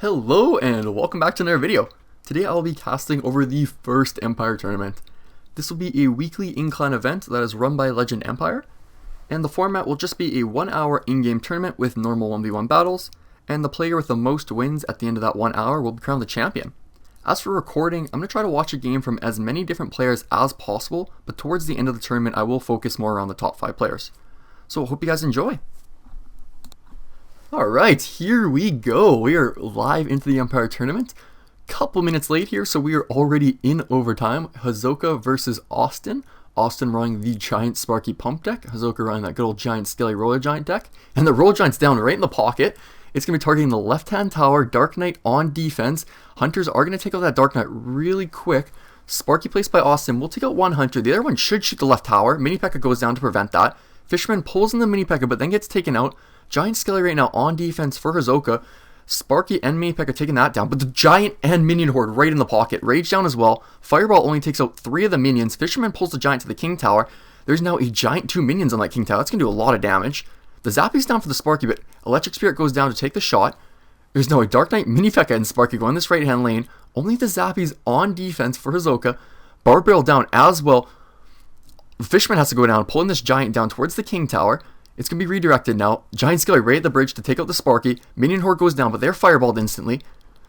Hello and welcome back to another video. Today I'll be casting over the first Empire tournament. This will be a weekly incline event that is run by Legend Empire, and the format will just be a 1 hour in-game tournament with normal 1v1 battles, and the player with the most wins at the end of that 1 hour will be crowned the champion. As for recording, I'm going to try to watch a game from as many different players as possible, but towards the end of the tournament I will focus more around the top 5 players. So I hope you guys enjoy. Alright, here we go. We are live into the Empire tournament. Couple minutes late here, so we are already in overtime. Hazoka versus Austin. Austin running the Giant Sparky Pump deck. Hazoka running that good old Giant Skelly Royal Giant deck. And the Royal Giant's down right in the pocket. It's going to be targeting the left-hand tower. Dark Knight on defense. Hunters are going to take out that Dark Knight really quick. Sparky placed by Austin will take out one Hunter. The other one should shoot the left tower. Mini P.E.K.K.A goes down to prevent that. Fisherman pulls in the Mini P.E.K.K.A but then gets taken out. Giant Skelly right now on defense for Hazoka. Sparky and Mini P.E.K.K.A taking that down, but the Giant and Minion Horde right in the pocket. Rage down as well. Fireball only takes out 3 of the minions. Fisherman pulls the Giant to the King Tower. There's now a Giant 2 minions on that King Tower. That's going to do a lot of damage. The Zappy's down for the Sparky, but Electric Spirit goes down to take the shot. There's now a Dark Knight, Mini P.E.K.K.A and Sparky going this right hand lane. Only the Zappy's on defense for Hazoka. Barb Barrel down as well. The Fisherman has to go down, pulling this Giant down towards the King Tower. It's going to be redirected now. Giant Skelly right at the bridge to take out the Sparky. Minion Horde goes down, but they're fireballed instantly.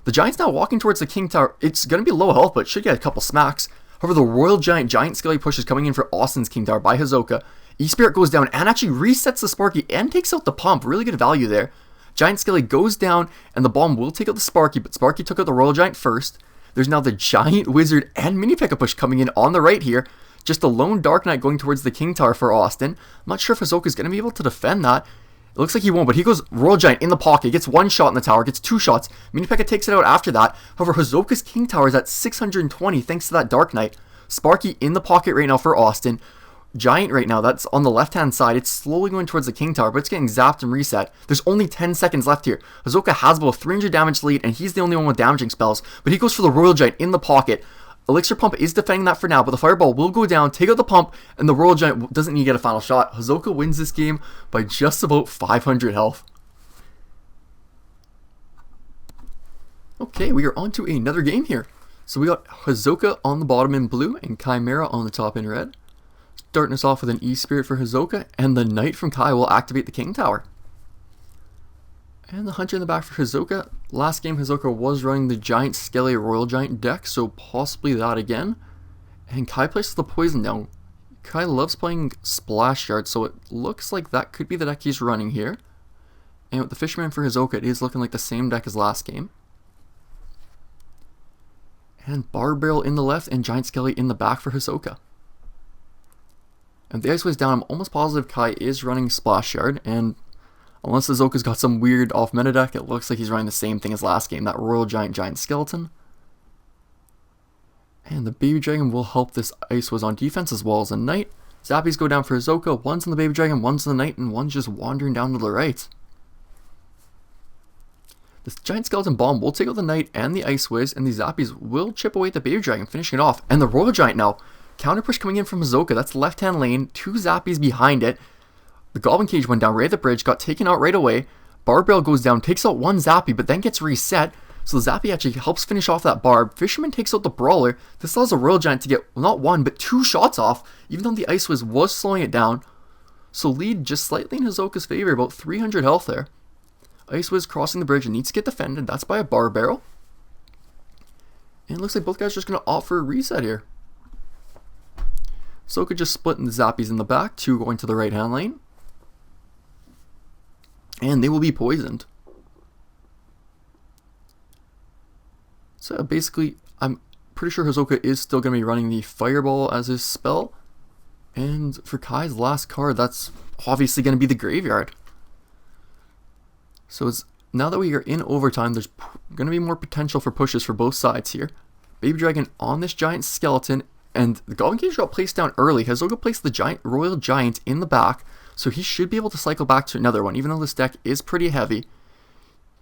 The Giant's now walking towards the King Tower. It's going to be low health, but should get a couple smacks. However, the Royal Giant, Giant Skelly push is coming in for Austin's King Tower by Hazoka. E-Spirit goes down and actually resets the Sparky and takes out the pump. Really good value there. Giant Skelly goes down, and the bomb will take out the Sparky, but Sparky took out the Royal Giant first. There's now the Giant Wizard and Mini P.E.K.K.A push coming in on the right here. Just a lone Dark Knight going towards the King Tower for Austin. I'm not sure if Hazoka's going to be able to defend that. It looks like he won't, but he goes Royal Giant in the pocket. Gets 1 shot in the tower, gets 2 shots. Mini P.E.K.K.A takes it out after that. However, Hazoka's King Tower is at 620 thanks to that Dark Knight. Sparky in the pocket right now for Austin. Giant right now, that's on the left-hand side. It's slowly going towards the King Tower, but it's getting zapped and reset. There's only 10 seconds left here. Hazoka has about 300 damage lead, and he's the only one with damaging spells. But he goes for the Royal Giant in the pocket. Elixir Pump is defending that for now, but the Fireball will go down, take out the pump, and the Royal Giant doesn't need to get a final shot. Hazoka wins this game by just about 500 health. Okay, we are on to another game here. So we got Hazoka on the bottom in blue and Chimera on the top in red. Starting us off with an E-Spirit for Hazoka, and the Knight from Kai will activate the King Tower. And the Hunter in the back for Hazoka. Last game Hazoka was running the Giant Skelly Royal Giant deck, so possibly that again. And Kai places the Poison down. Kai loves playing Splash Yard, so it looks like that could be the deck he's running here. And with the Fisherman for Hazoka, it is looking like the same deck as last game. And Barb Barrel in the left and Giant Skelly in the back for Hazoka. And the Ice Way's down, I'm almost positive Kai is running Splash Yard, and unless Hazoka's got some weird off-meta deck, it looks like he's running the same thing as last game, that Royal Giant, Giant Skeleton. And the Baby Dragon will help this Ice Wiz on defense as well as a Knight. Zappies go down for Hazoka, one's on the Baby Dragon, one's on the Knight, and one's just wandering down to the right. This Giant Skeleton Bomb will take out the Knight and the Ice Wiz, and the Zappies will chip away at the Baby Dragon, finishing it off. And the Royal Giant now, counter push coming in from Hazoka, that's left-hand lane, 2 Zappies behind it. The Goblin Cage went down right at the bridge, got taken out right away. Barb Barrel goes down, takes out 1 Zappy, but then gets reset. So the Zappy actually helps finish off that Barb. Fisherman takes out the Brawler. This allows the Royal Giant to get, well, not 1, but 2 shots off, even though the Ice Wiz was slowing it down. So lead just slightly in Hazoka's favor, about 300 health there. Ice Wiz crossing the bridge and needs to get defended. That's by a Barb Barrel. And it looks like both guys are just going to offer a reset here. Hazoka just splitting the Zappies in the back, 2 going to the right-hand lane. And they will be poisoned. So basically, I'm pretty sure Hazoka is still going to be running the Fireball as his spell. And for Kai's last card, that's obviously going to be the Graveyard. So now that we are in overtime, there's going to be more potential for pushes for both sides here. Baby Dragon on this Giant Skeleton, and the Goblin Cage got placed down early. Hazoka placed the Royal Giant in the back, so he should be able to cycle back to another one, even though this deck is pretty heavy.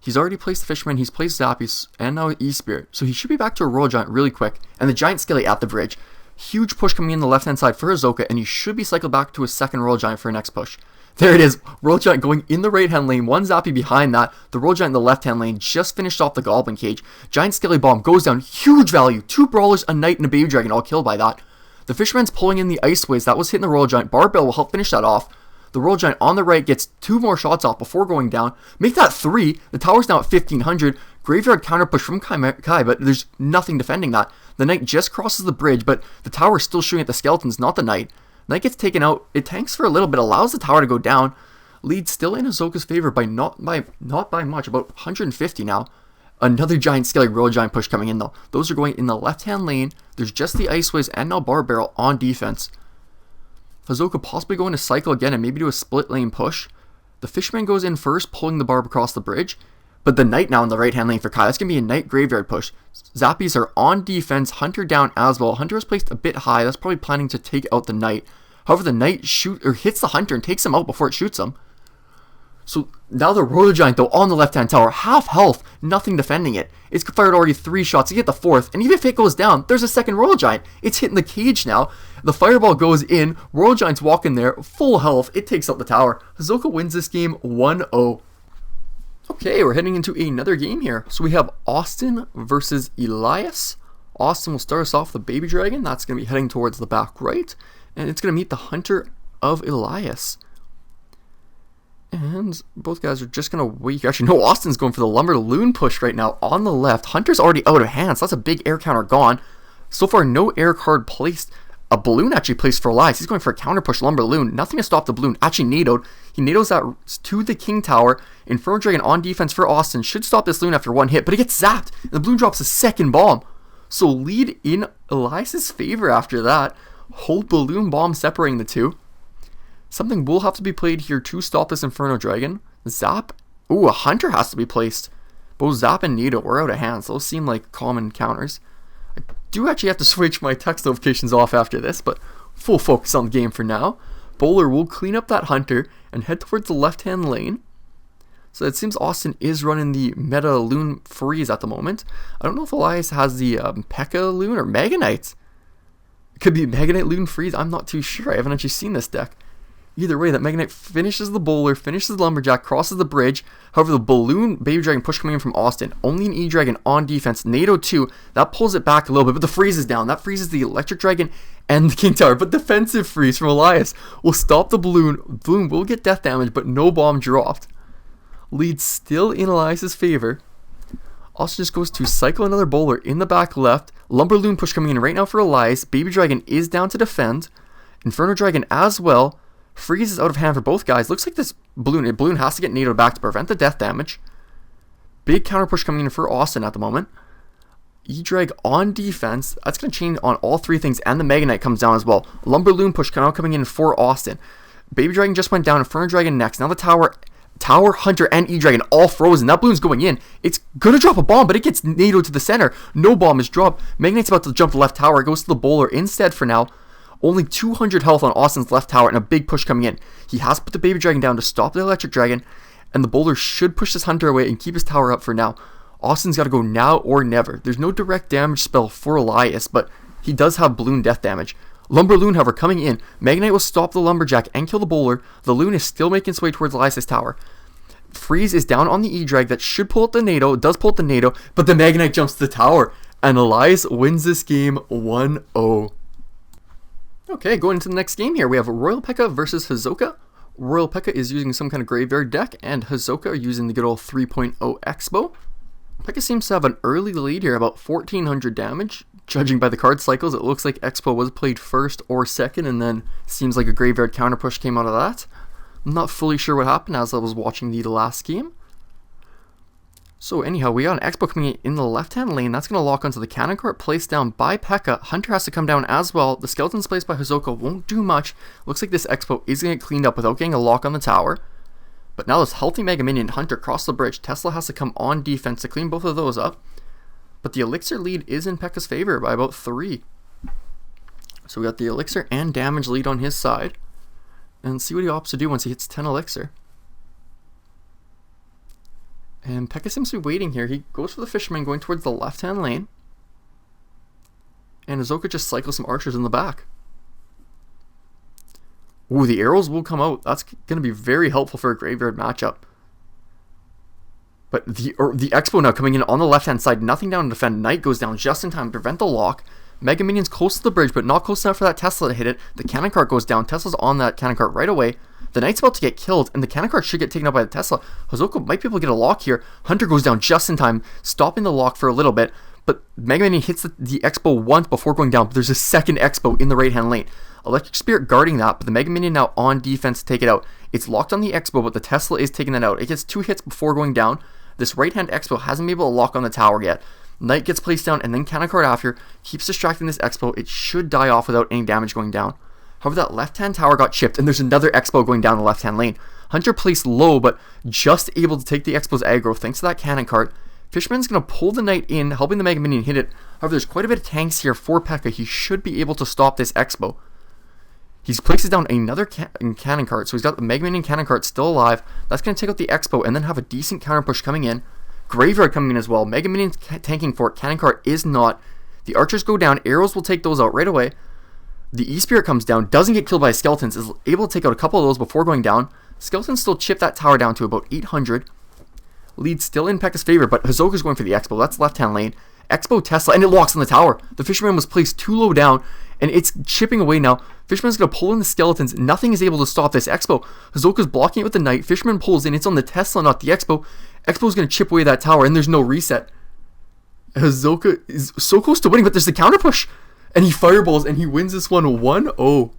He's already placed the Fisherman, he's placed Zappies, and now E-Spirit, so he should be back to a Royal Giant really quick. And the Giant Skelly at the bridge. Huge push coming in the left-hand side for Hisoka, and he should be cycled back to his second Royal Giant for a next push. There it is. Royal Giant going in the right-hand lane. One Zappy behind that. The Royal Giant in the left-hand lane just finished off the Goblin Cage. Giant Skelly Bomb goes down. Huge value. 2 Brawlers, a Knight, and a Baby Dragon all killed by that. The Fisherman's pulling in the Ice Waves. That was hitting the Royal Giant. Barbell will help finish that off. The Royal Giant on the right gets 2 more shots off before going down. Make that 3. The tower's now at 1500. Graveyard counter push from Kai, but there's nothing defending that. The Knight just crosses the bridge, but the tower is still shooting at the skeletons, not the Knight. Knight gets taken out. It tanks for a little bit, allows the tower to go down. Lead still in Hisoka's favor by not by much, about 150 now. Another Giant Skelly Royal Giant push coming in though. Those are going in the left-hand lane. There's just the Ice Waves and now Bar Barrel on defense. Hisoka possibly going to cycle again and maybe do a split lane push. The Fisherman goes in first, pulling the Barb across the bridge. But the Knight now in the right-hand lane for Kai. That's going to be a Knight Graveyard push. Zappies are on defense. Hunter down as well. Hunter is placed a bit high. That's probably planning to take out the Knight. However, the Knight hits the Hunter and takes him out before it shoots him. So now the Royal Giant though on the left-hand tower. Half health. Nothing defending it. It's fired already 3 shots. You get the 4th. And even if it goes down, there's a second Royal Giant. It's hitting the cage now. The Fireball goes in. Royal Giant's walking there. Full health. It takes out the tower. Hisoka wins this game 1-0. Okay, we're heading into another game here. So we have Austin versus Elias. Austin will start us off with the Baby Dragon. That's going to be heading towards the back right. And it's going to meet the Hunter of Elias. And both guys are just going to wait. Actually, no, Austin's going for the Lumber Loon push right now on the left. Hunter's already out of hand, so that's a big air counter gone. So far, no air card placed. A balloon actually placed for Elias. He's going for a counter push Lumber Loon. Nothing to stop the balloon. Actually NATO'd. He NATO's that to the King Tower. Inferno Dragon on defense for Austin. Should stop this loon after 1 hit, but it gets zapped. And the balloon drops a second bomb. So lead in Elias's favor after that. Whole balloon bomb separating the two. Something will have to be played here to stop this Inferno Dragon. Zap. Ooh, a Hunter has to be placed. Both Zap and NATO were out of hand, so those seem like common counters. I do actually have to switch my text notifications off after this, but full focus on the game for now. Bowler will clean up that Hunter and head towards the left-hand lane. So it seems Austin is running the Meta Loon Freeze at the moment. I don't know if Elias has the P.E.K.K.A. Loon or Mega Knight. It could be Mega Knight Loon Freeze. I'm not too sure. I haven't actually seen this deck. Either way, that Mega Knight finishes the Bowler, finishes the Lumberjack, crosses the bridge. However, the Balloon Baby Dragon push coming in from Austin. Only an E-Dragon on defense. NATO 2. That pulls it back a little bit, but the freeze is down. That freezes the Electric Dragon and the King Tower. But defensive freeze from Elias will stop the Balloon. Balloon will get death damage, but no bomb dropped. Lead still in Elias's favor. Austin just goes to cycle another Bowler in the back left. Lumber Loon push coming in right now for Elias. Baby Dragon is down to defend. Inferno Dragon as well. Freeze is out of hand for both guys. Looks like this balloon has to get NATO'd back to prevent the death damage. Big counter push coming in for Austin at the moment. E-Drag on defense. That's going to change on all 3 things, and the Mega Knight comes down as well. Lumber Loon push now coming in for Austin. Baby Dragon just went down. Inferno Dragon next. Now the Tower, Hunter, and E-Dragon all frozen. That balloon's going in. It's going to drop a bomb, but it gets NATO'd to the center. No bomb is dropped. Mega Knight's about to jump the left tower. It goes to the Bowler instead for now. Only 200 health on Austin's left tower and a big push coming in. He has to put the Baby Dragon down to stop the Electric Dragon, and the Bowler should push this Hunter away and keep his tower up for now. Austin's got to go now or never. There's no direct damage spell for Elias, but he does have balloon death damage. Lumber Loon, however, coming in. Mega Knight will stop the Lumberjack and kill the Bowler. The Loon is still making its way towards Elias' tower. Freeze is down on the E-Drag. That should pull out the NATO. It does pull out the NATO, but the Mega Knight jumps to the tower, and Elias wins this game 1-0. Okay, going into the next game here, we have Royal P.E.K.K.A. versus Hisoka. Royal P.E.K.K.A. is using some kind of graveyard deck, and Hisoka using the good old 3.0 Expo. P.E.K.K.A. seems to have an early lead here, about 1400 damage. Judging by the card cycles, it looks like Expo was played first or second, and then seems like a graveyard counter push came out of that. I'm not fully sure what happened as I was watching the last game. So anyhow, we got an Expo coming in the left-hand lane. That's going to lock onto the cannon cart placed down by P.E.K.K.A. Hunter has to come down as well. The skeleton's placed by Hisoka won't do much. Looks like this Expo is going to get cleaned up without getting a lock on the tower. But now this healthy Mega Minion Hunter crossed the bridge. Tesla has to come on defense to clean both of those up. But the Elixir lead is in P.E.K.K.A.'s favor by about 3. So we got the Elixir and damage lead on his side. And see what he opts to do once he hits 10 Elixir. And P.E.K.K.A. seems to be waiting here. He goes for the Fisherman going towards the left-hand lane. And Hisoka just cycles some archers in the back. Ooh, the arrows will come out. That's going to be very helpful for a graveyard matchup. But the Expo now coming in on the left-hand side. Nothing down to defend. Knight goes down just in time to prevent the lock. Mega Minion's close to the bridge, but not close enough for that Tesla to hit it. The cannon cart goes down. Tesla's on that cannon cart right away. The Knight's about to get killed, and the cannon cart should get taken out by the Tesla. Hisoka might be able to get a lock here. Hunter goes down just in time, stopping the lock for a little bit. But Mega Minion hits the Expo once before going down. But there's a second Expo in the right-hand lane. Electric Spirit guarding that, but the Mega Minion now on defense to take it out. It's locked on the Expo, but the Tesla is taking that out. It gets 2 hits before going down. This right-hand Expo hasn't been able to lock on the tower yet. Knight gets placed down, and then cannon cart after. Keeps distracting this Expo. It should die off without any damage going down. However, that left-hand tower got chipped, and there's another Expo going down the left-hand lane. Hunter placed low, but just able to take the Expo's aggro thanks to that cannon cart. Fisherman's going to pull the Knight in, helping the Mega Minion hit it. However, there's quite a bit of tanks here for P.E.K.K.A. He should be able to stop this Expo. He places down another cannon cart, so he's got the Mega Minion cannon cart still alive. That's going to take out the Expo and then have a decent counter push coming in. Graveyard coming in as well. Mega Minion's tanking for it. Cannon cart is not. The archers go down. Arrows will take those out right away. The E-Spirit comes down, doesn't get killed by skeletons, is able to take out a couple of those before going down. Skeletons still chip that tower down to about 800. Lead still in P.E.K.K.A.'s favor, but Hisoka's going for the Expo. That's left-hand lane. Expo Tesla, and it locks on the tower. The Fisherman was placed too low down, and it's chipping away now. Fisherman's going to pull in the skeletons. Nothing is able to stop this Expo. Hisoka's blocking it with the Knight. Fisherman pulls in. It's on the Tesla, not the Expo. Expo's going to chip away that tower, and there's no reset. Hisoka is so close to winning, but there's the counter push. And he fireballs, and he wins this one 1-0.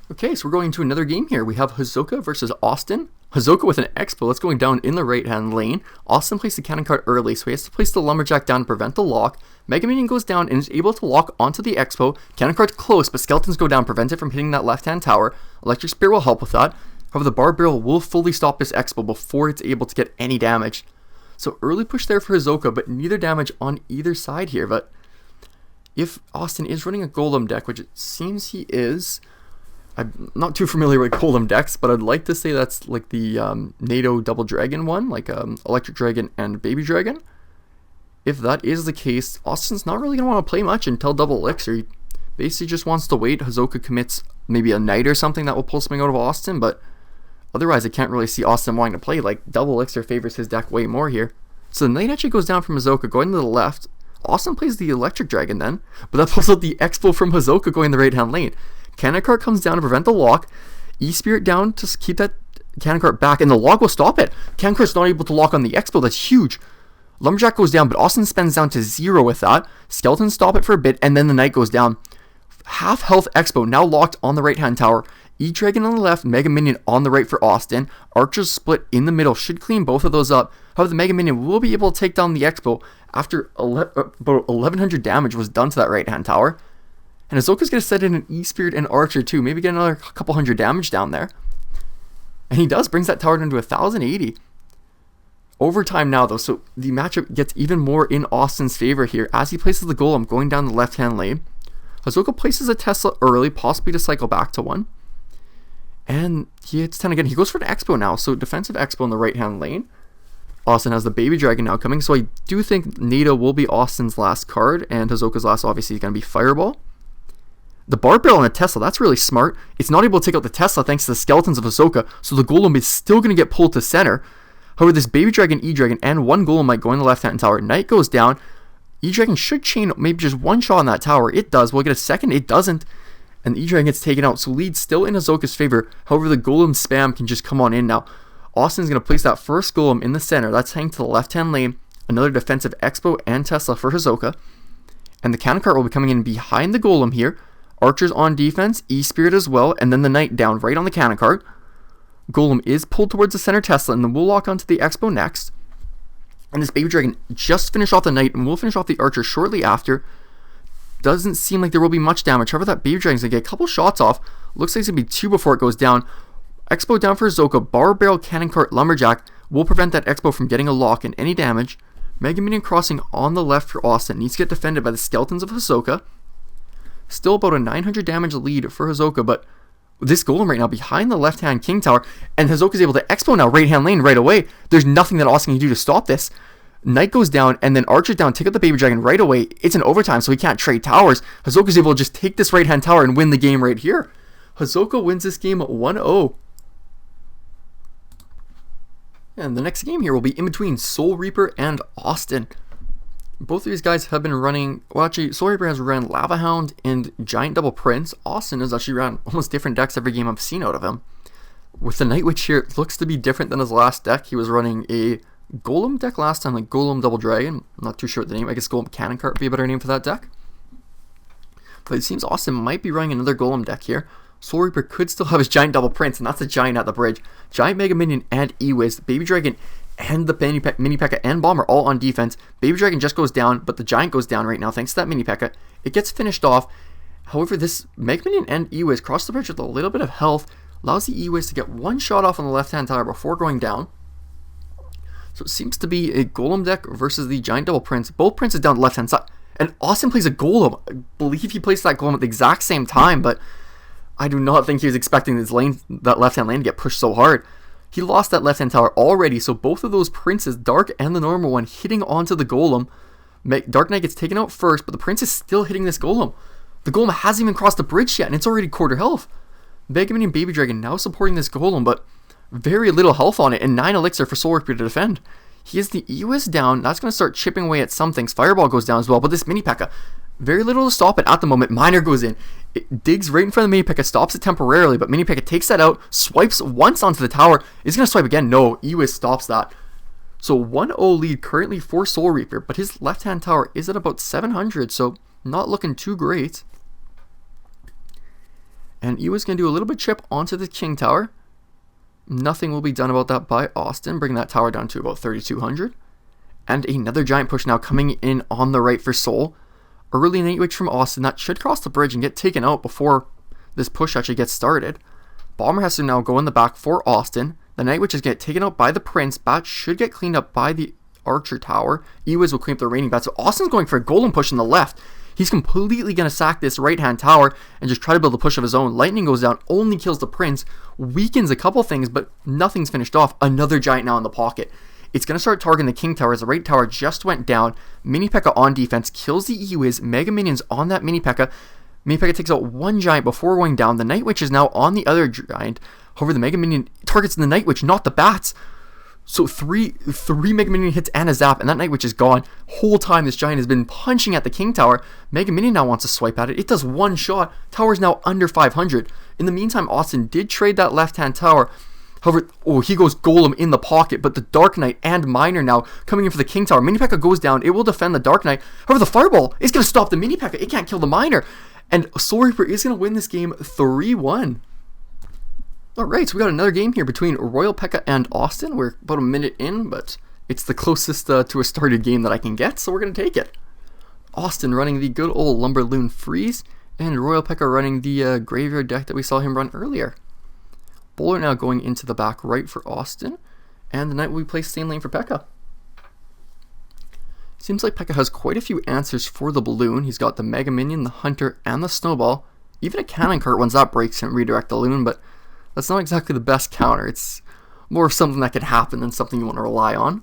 Okay, so we're going to another game here. We have Hisoka versus Austin. Hisoka with an Expo. That's going down in the right-hand lane. Austin placed the cannon cart early, so he has to place the Lumberjack down to prevent the lock. Mega Minion goes down and is able to lock onto the Expo. Cannon cart's close, but skeletons go down, prevent it from hitting that left-hand tower. Electric Spear will help with that. However, the Bar Barrel will fully stop this Expo before it's able to get any damage. So early push there for Hisoka, but neither damage on either side here. But if Austin is running a Golem deck, which it seems he is, I'm not too familiar with Golem decks, but I'd like to say that's like the NATO Double Dragon one, like Electric Dragon and Baby Dragon. If that is the case, Austin's not really going to want to play much until Double Elixir. He basically just wants to wait. Hisoka commits maybe a Knight or something that will pull something out of Austin, but otherwise I can't really see Austin wanting to play. Like, Double Elixir favors his deck way more here. So the Knight actually goes down from Hisoka, going to the left. Austin plays the Electric Dragon then, but that pulls out the Expo from Hisoka going the right-hand lane. Cannon cart comes down to prevent the lock. E-Spirit down to keep that cannon cart back, and the lock will stop it. Cannon cart's not able to lock on the Expo. That's huge. Lumberjack goes down, but Austin spends down to 0 with that. Skeletons stop it for a bit, and then the Knight goes down. Half health Expo now locked on the right-hand tower. E-Dragon on the left, Mega Minion on the right for Austin. Archers split in the middle, should clean both of those up. However, the Mega Minion will be able to take down the Expo after about 1100 damage was done to that right-hand tower. And Hisoka's going to set in an E-Spirit and Archer too, maybe get another couple hundred damage down there. And he does, brings that tower down to 1080. Overtime now though, so the matchup gets even more in Austin's favor here as he places the Golem going down the left-hand lane. Hisoka places a Tesla early, possibly to cycle back to one. And he hits 10 again. He goes for an Expo now, so defensive Expo in the right-hand lane. Austin has the Baby Dragon now coming, so I do think NATO will be Austin's last card, and Hisoka's last obviously is going to be Fireball. The Bar Barrel and a Tesla, that's really smart. It's not able to take out the Tesla thanks to the skeletons of Hisoka, so the Golem is still going to get pulled to center. However, this Baby Dragon, E-Dragon, and one Golem might go in the left-hand tower. Knight goes down. E-Dragon should chain maybe just one shot on that tower. It does. We'll get a second. It doesn't. And the E-Dragon gets taken out, so lead still in Hisoka's favor. However, the Golem spam can just come on in now. Austin's going to place that first Golem in the center. That's hanging to the left-hand lane. Another defensive Expo and Tesla for Hisoka. And the cannon cart will be coming in behind the Golem here. Archers on defense, E-Spirit as well, and then the Knight down right on the cannon cart. Golem is pulled towards the center Tesla, and then we'll lock onto the Expo next. And this Baby Dragon just finished off the Knight, and we'll finish off the Archer shortly after. Doesn't seem like there will be much damage. However, that Baby Dragon's going to get a couple shots off. Looks like it's going to be 2 before it goes down. Expo down for Hisoka. Bar Barrel, Cannon Cart, Lumberjack will prevent that Expo from getting a lock and any damage. Mega Minion crossing on the left for Austin. Needs to get defended by the skeletons of Hisoka. Still about a 900 damage lead for Hisoka, but this Golem right now behind the left-hand King Tower, and Hisoka's able to Expo now right-hand lane right away. There's nothing that Austin can do to stop this. Knight goes down, and then Archer's down, take out the Baby Dragon right away. It's an overtime, so he can't trade towers. Hazoka's able to just take this right-hand tower and win the game right here. Hazoka wins this game 1-0. And the next game here will be in between Soul Reaper and Austin. Both of these guys have been running, well actually, Soul Reaper has ran Lava Hound and Giant Double Prince. Austin has actually ran almost different decks every game I've seen out of him. With the Night Witch here, it looks to be different than his last deck. He was running a Golem deck last time, like Golem Double Dragon. I'm not too sure what the name. I guess Golem Cannon Cart would be a better name for that deck. But it seems Austin might be running another Golem deck here. Soul Reaper could still have his Giant Double Prince, and that's a Giant at the bridge. Giant Mega Minion and E-Wiz, Baby Dragon and the Mini P.E.K.K.A. and Bomber all on defense. Baby Dragon just goes down, but the Giant goes down right now thanks to that Mini P.E.K.K.A. It gets finished off. However, this Mega Minion and E-Wiz cross the bridge with a little bit of health, allows the E-Wiz to get one shot off on the left-hand tower before going down. So it seems to be a Golem deck versus the Giant Double Prince. Both Princes down the left-hand side. And Austin plays a Golem. I believe he placed that Golem at the exact same time, but I do not think he was expecting his lane, that left-hand lane to get pushed so hard. He lost that left-hand tower already, so both of those Princes, Dark and the normal one, hitting onto the Golem. Dark Knight gets taken out first, but the Prince is still hitting this Golem. The Golem hasn't even crossed the bridge yet, and it's already quarter health. Mega Minion Baby Dragon now supporting this Golem, but very little health on it, and 9 elixir for Soul Reaper to defend. He has the E-Wiz down. That's going to start chipping away at some things. Fireball goes down as well, but this Mini P.E.K.K.A. very little to stop it at the moment. Miner goes in. It digs right in front of the Mini P.E.K.K.A. Stops it temporarily, but Mini P.E.K.K.A. takes that out, swipes once onto the tower. Is going to swipe again? No, E-Wiz stops that. So 1-0 lead currently for Soul Reaper, but his left-hand tower is at about 700, so not looking too great. And E-Wiz going to do a little bit chip onto the King Tower. Nothing will be done about that by Austin, bringing that tower down to about 3,200. And another giant push now coming in on the right for Soul. Early Night Witch from Austin, that should cross the bridge and get taken out before this push actually gets started. Bomber has to now go in the back for Austin. The Night Witch is get taken out by the Prince. Bat should get cleaned up by the Archer Tower. E-Wiz will clean up the remaining bats. So Austin's going for a Golem push on the left. He's completely going to sack this right-hand tower and just try to build a push of his own. Lightning goes down, only kills the Prince, weakens a couple things, but nothing's finished off. Another giant now in the pocket. It's going to start targeting the King Tower as the right tower just went down. Mini P.E.K.K.A. on defense, kills the E-Wiz, Mega Minions on that Mini P.E.K.K.A. Mini P.E.K.K.A. takes out one giant before going down. The Night Witch is now on the other giant. However, the Mega Minion targets the Night Witch, not the bats. So three Mega Minion hits and a zap, and that Night Witch is gone. Whole time this giant has been punching at the King Tower. Mega Minion now wants to swipe at it. It does one shot. Tower is now under 500. In the meantime, Austin did trade that left-hand tower. However, he goes Golem in the pocket, but the Dark Knight and Miner now coming in for the King Tower. Mini P.E.K.K.A. goes down. It will defend the Dark Knight. However, the Fireball is going to stop the Mini P.E.K.K.A. It can't kill the Miner. And Soul Reaper is going to win this game 3-1. Alright, so we got another game here between Royal P.E.K.K.A. and Austin. We're about a minute in, but it's the closest to a started game that I can get, so we're going to take it. Austin running the good old Lumberloon Freeze, and Royal P.E.K.K.A. running the Graveyard deck that we saw him run earlier. Bowler now going into the back right for Austin, and the Knight will be placed same lane for P.E.K.K.A. Seems like P.E.K.K.A. has quite a few answers for the Balloon. He's got the Mega Minion, the Hunter, and the Snowball. Even a Cannon Cart once that breaks can redirect the Loon, but that's not exactly the best counter. It's more of something that could happen than something you want to rely on.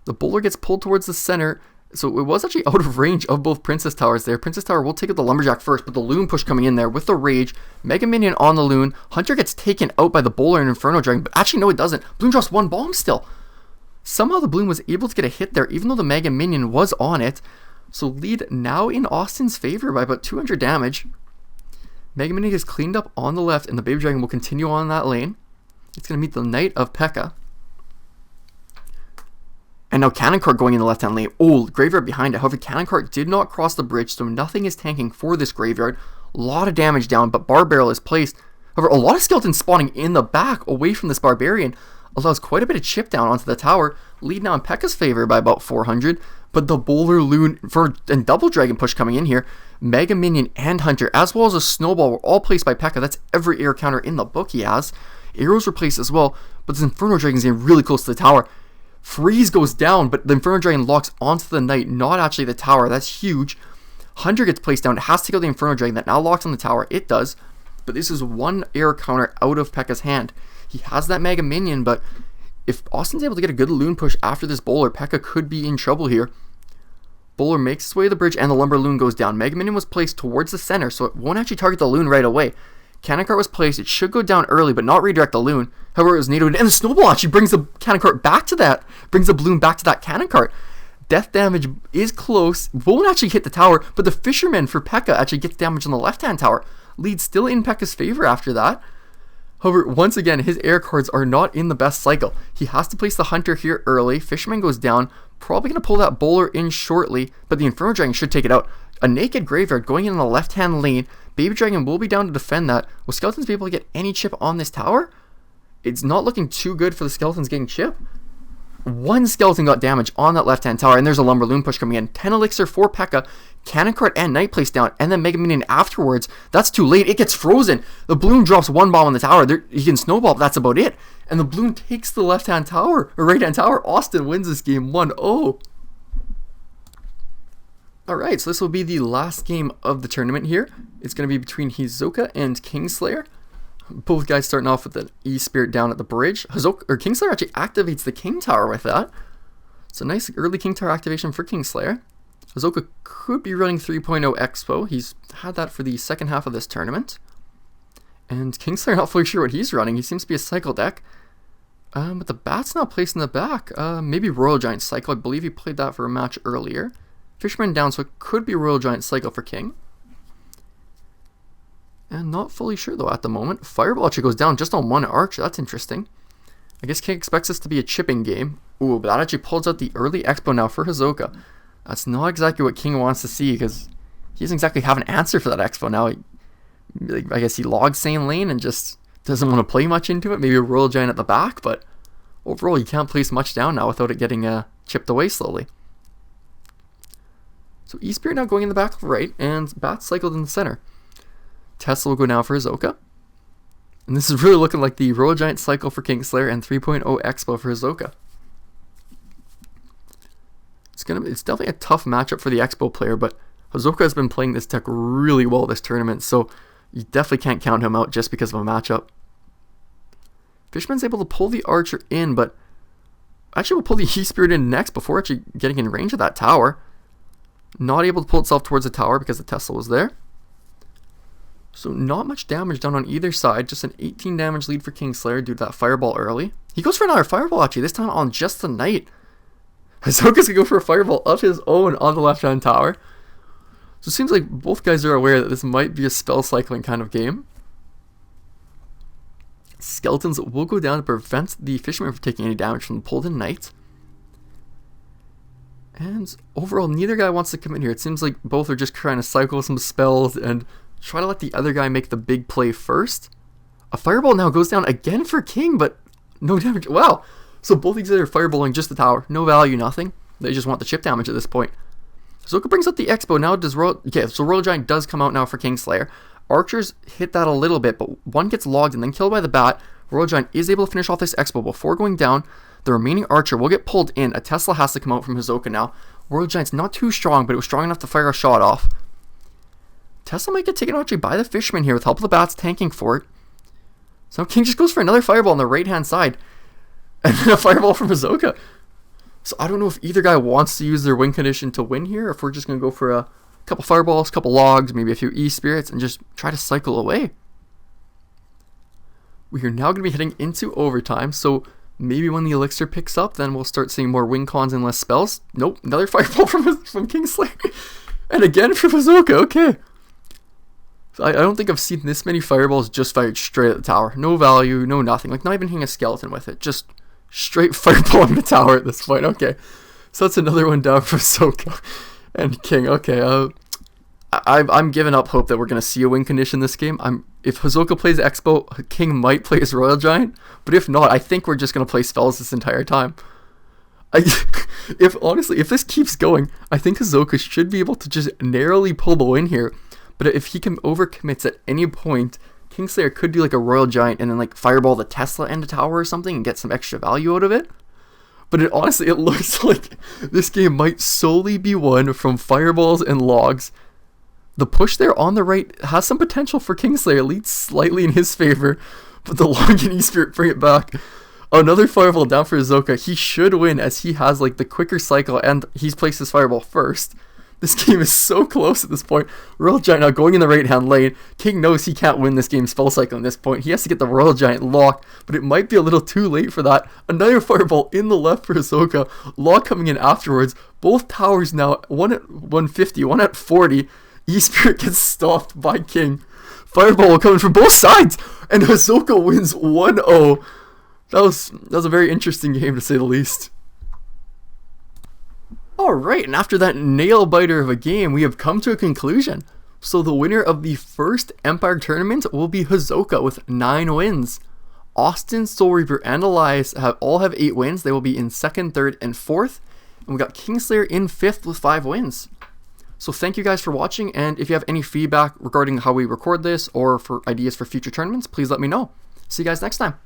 The Bowler gets pulled towards the center, so it was actually out of range of both Princess Towers there. Princess Tower will take out the Lumberjack first, but the Loon push coming in there with the Rage. Mega Minion on the Loon. Hunter gets taken out by the Bowler and Inferno Dragon, but actually no it doesn't. Bloon drops one bomb still. Somehow the Bloon was able to get a hit there, even though the Mega Minion was on it. So lead now in Austin's favor by about 200 damage. Mega Minion is cleaned up on the left, and the Baby Dragon will continue on that lane. It's going to meet the Knight of P.E.K.K.A. And now Cannon Cart going in the left-hand lane. Oh, Graveyard behind it. However, Cannon Cart did not cross the bridge, so nothing is tanking for this Graveyard. A lot of damage down, but Bar Barrel is placed. However, a lot of skeletons spawning in the back away from this Barbarian allows quite a bit of chip down onto the tower. Lead now in P.E.K.K.A.'s favor by about 400, but the Bowler, Loon, and Double Dragon push coming in here. Mega Minion and Hunter, as well as a Snowball, were all placed by P.E.K.K.A. That's every air counter in the book he has. Arrows were placed as well, but this Inferno Dragon's getting really close to the tower. Freeze goes down, but the Inferno Dragon locks onto the Knight, not actually the tower. That's huge. Hunter gets placed down. It has to kill the Inferno Dragon that now locks on the tower. It does, but this is one air counter out of P.E.K.K.A.'s hand. He has that Mega Minion, but If Austin's able to get a good loon push after this bowler, P.E.K.K.A could be in trouble here. Bowler makes his way to the bridge and the lumber loon goes down. Mega Minion was placed towards the center, so it won't actually target the loon right away. Cannon cart was placed. It should go down early, but not redirect the loon. However, it was NATO'd, and the snowball actually brings the cannon cart back to that, brings the balloon back to that cannon cart. Death damage is close, won't actually hit the tower, but the fisherman for P.E.K.K.A actually gets damage on the left-hand tower. Lead still in P.E.K.K.A's favor after that. However, once again, his air cards are not in the best cycle. He has to place the hunter here early. Fisherman goes down, probably going to pull that bowler in shortly, but the Inferno Dragon should take it out. A naked graveyard going in the left-hand lane. Baby Dragon will be down to defend that. Will Skeletons be able to get any chip on this tower? It's not looking too good for the Skeletons getting chip. One skeleton got damage on that left-hand tower, and there's a lumber loon push coming in. 10 elixir for P.E.K.K.A, cannon cart and knight place down, and then Mega Minion afterwards. That's too late. It gets frozen. The balloon drops one bomb on the tower. He can snowball, but that's about it. And the balloon takes the left-hand tower, or right-hand tower. Austin wins this game 1-0. Alright, so this will be the last game of the tournament here. It's going to be between Hisoka and Kingslayer. Both guys starting off with the E-Spirit down at the bridge. Kingslayer actually activates the King Tower with that. It's a nice early King Tower activation for Kingslayer. Hisoka could be running 3.0 Expo. He's had that for the second half of this tournament. And Kingslayer, not fully sure what he's running. He seems to be a Cycle deck. But the Bat's not placed in the back. Maybe Royal Giant Cycle. I believe he played that for a match earlier. Fisherman down, so it could be Royal Giant Cycle for King. And not fully sure though at the moment. Fireball actually goes down just on one arch. That's interesting. I guess King expects this to be a chipping game. Ooh, but that actually pulls out the early Expo now for Hisoka. That's not exactly what King wants to see because he doesn't exactly have an answer for that Expo now. I guess he logs Sane Lane and just doesn't want to play much into it. Maybe a Royal Giant at the back, but overall you can't place much down now without it getting chipped away slowly. So E-Spirit now going in the back right, and Bat cycled in the center. Tesla will go now for Hisoka. And this is really looking like the Royal Giant cycle for Kingslayer and 3.0 Expo for Hisoka. It's definitely a tough matchup for the Expo player, but Hisoka has been playing this deck really well this tournament, so you definitely can't count him out just because of a matchup. Fisherman's able to pull the Archer in, but actually will pull the E-Spirit in next before actually getting in range of that tower. Not able to pull itself towards the tower because the Tesla was there. So not much damage done on either side. Just an 18 damage lead for Kingslayer due to that Fireball early. He goes for another Fireball actually, this time on just the Knight. Hisoka's gonna go for a Fireball of his own on the left-hand tower. So it seems like both guys are aware that this might be a spell cycling kind of game. Skeletons will go down to prevent the Fisherman from taking any damage from the pulled-in Knight. And overall, neither guy wants to come in here. It seems like both are just trying to cycle some spells and try to let the other guy make the big play first. A Fireball now goes down again for King, but no damage. Wow. So both these guys are fireballing just the tower. No value, nothing. They just want the chip damage at this point. Hisoka brings up the Expo. Now does Royal Giant does come out now for Kingslayer. Archers hit that a little bit, but one gets logged and then killed by the Bat. Royal Giant is able to finish off this Expo before going down. The remaining Archer will get pulled in. A Tesla has to come out from Hisoka now. Royal Giant's not too strong, but it was strong enough to fire a shot off. Tesla might get taken out actually by the Fisherman here with help of the Bats tanking for it. So King just goes for another Fireball on the right-hand side. And then a Fireball from Hisoka. So I don't know if either guy wants to use their win condition to win here, or if we're just going to go for a couple Fireballs, a couple Logs, maybe a few E-Spirits, and just try to cycle away. We are now going to be heading into overtime, so maybe when the Elixir picks up, then we'll start seeing more win cons and less spells. Nope, another Fireball from Kingslayer. And again from Hisoka, okay. So I don't think I've seen this many Fireballs just fired straight at the tower. No value, no nothing. Like, not even hitting a skeleton with it. Just straight Fireball on the tower at this point. Okay. So that's another one down for Hisoka and King. Okay, I'm giving up hope that we're going to see a win condition this game. If Hisoka plays Expo, King might play his Royal Giant. But if not, I think we're just going to play spells this entire time. If this keeps going, I think Hisoka should be able to just narrowly pull the win here. But if he can overcommits at any point, Kingslayer could do like a Royal Giant and then like Fireball the Tesla and a tower or something and get some extra value out of it. But honestly, it looks like this game might solely be won from Fireballs and Logs. The push there on the right has some potential for Kingslayer, leads slightly in his favor, but the Log and E-Spirit bring it back. Another fireball down for Hisoka. He should win as he has like the quicker cycle and he's placed his fireball first. This game is so close at this point. Royal Giant now going in the right hand lane. King knows he can't win this game spell cycle at this point. He has to get the Royal Giant locked, but it might be a little too late for that. Another fireball in the left for Hisoka. Lock coming in afterwards. Both towers now, one at 150, one at 40. E-Spirit gets stopped by King. Fireball coming from both sides, and Hisoka wins 1-0. That was a very interesting game to say the least. Alright, and after that nail-biter of a game, we have come to a conclusion. So the winner of the first Empire tournament will be Hisoka with 9 wins. Austin, Soul Reaper, and Elias all have 8 wins. They will be in 2nd, 3rd, and 4th. And we got Kingslayer in 5th with 5 wins. So thank you guys for watching, and if you have any feedback regarding how we record this or for ideas for future tournaments, please let me know. See you guys next time.